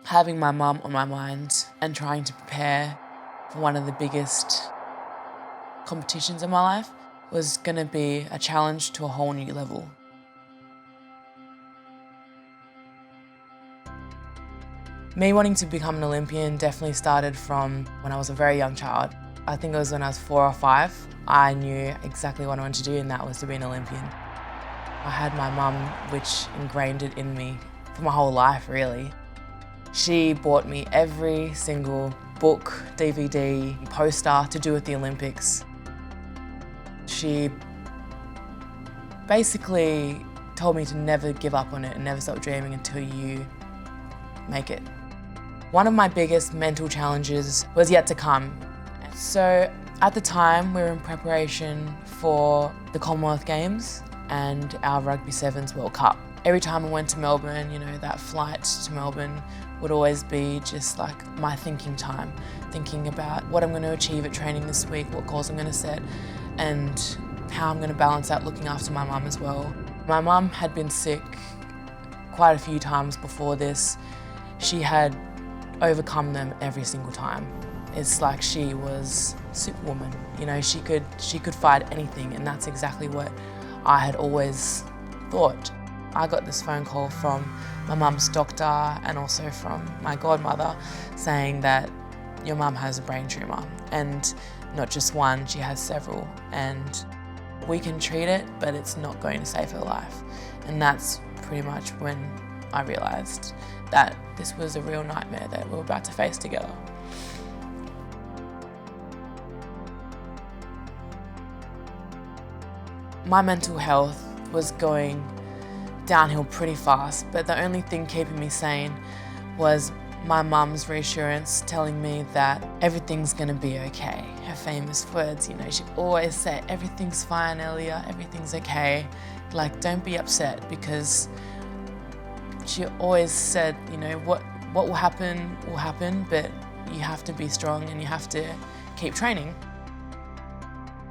having my mum on my mind and trying to prepare for one of the biggest competitions in my life was going to be a challenge to a whole new level. Me wanting to become an Olympian definitely started from when I was a very young child. I think it was when I was 4 or 5. I knew exactly what I wanted to do, and that was to be an Olympian. I had my mum, which ingrained it in me for my whole life, really. She bought me every single book, DVD, poster to do with the Olympics. She basically told me to never give up on it and never stop dreaming until you make it. One of my biggest mental challenges was yet to come. So at the time, we were in preparation for the Commonwealth Games and our Rugby Sevens World Cup. Every time I went to Melbourne, that flight to Melbourne would always be just like my thinking time, thinking about what I'm going to achieve at training this week, what goals I'm going to set, and how I'm going to balance out looking after my mum as well. My mum had been sick quite a few times before this. She had overcome them every single time. It's like she was Superwoman. She could fight anything, and that's exactly what I had always thought. I got this phone call from my mum's doctor and also from my godmother saying that your mum has a brain tumour, and not just one, she has several, and we can treat it, but it's not going to save her life. And that's pretty much when I realised that this was a real nightmare that we were about to face together. My mental health was going downhill pretty fast, but the only thing keeping me sane was my mum's reassurance telling me that everything's gonna be okay. Her famous words, she'd always say, everything's fine, Ellia, everything's okay. Like, don't be upset, because she always said, what will happen, but you have to be strong and you have to keep training.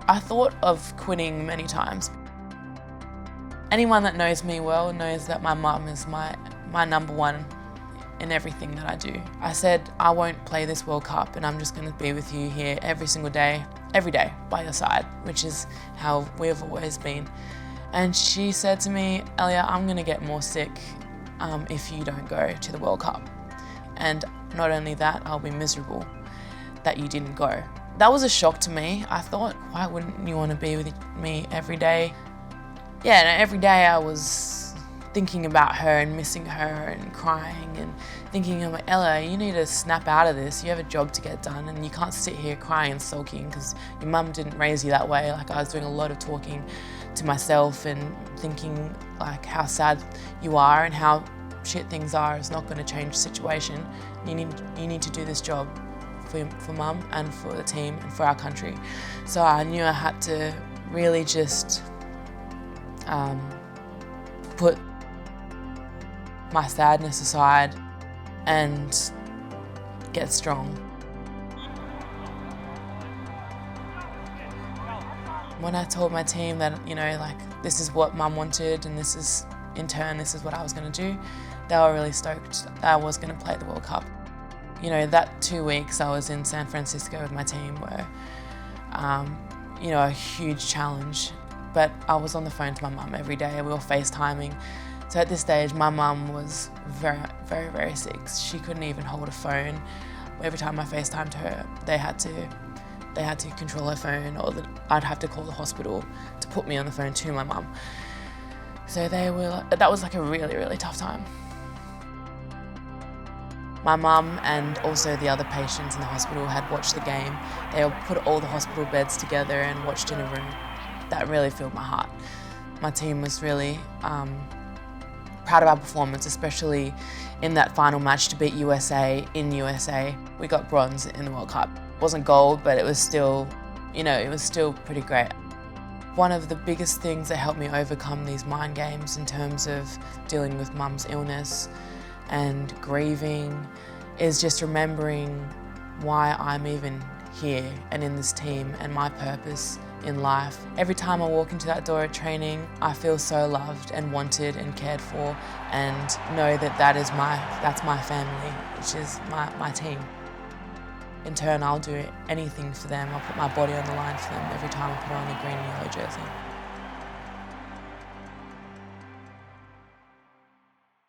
I thought of quitting many times. Anyone that knows me well knows that my mum is my number one in everything that I do. I said, I won't play this World Cup, and I'm just going to be with you here every single day, every day by your side, which is how we've always been. And she said to me, Ellia, I'm going to get more sick if you don't go to the World Cup. And not only that, I'll be miserable that you didn't go. That was a shock to me. I thought, why wouldn't you want to be with me every day? Yeah, and every day I was thinking about her and missing her and crying and thinking, Ella, you need to snap out of this. You have a job to get done, and you can't sit here crying and sulking because your mum didn't raise you that way. Like, I was doing a lot of talking to myself and thinking like how sad you are and how shit things are is not going to change the situation. You need to do this job for mum and for the team and for our country. So I knew I had to really just put my sadness aside and get strong. When I told my team that, this is what mum wanted and this is what I was going to do, they were really stoked that I was going to play the World Cup. That 2 weeks I was in San Francisco with my team were, a huge challenge. But I was on the phone to my mum every day. We were FaceTiming. So at this stage, my mum was very, very, very sick. She couldn't even hold a phone. Every time I FaceTimed her, they had to control her phone, or I'd have to call the hospital to put me on the phone to my mum. So that was like a really, really tough time. My mum and also the other patients in the hospital had watched the game. They all put all the hospital beds together and watched in a room. That really filled my heart. My team was really proud of our performance, especially in that final match to beat USA in USA. We got bronze in the World Cup. It wasn't gold, but it was still, it was still pretty great. One of the biggest things that helped me overcome these mind games in terms of dealing with mum's illness and grieving is just remembering why I'm even here and in this team, and my purpose in life. Every time I walk into that door at training, I feel so loved and wanted and cared for, and know that that's my family, which is my team. In turn, I'll do anything for them. I'll put my body on the line for them every time I put on a green and yellow jersey.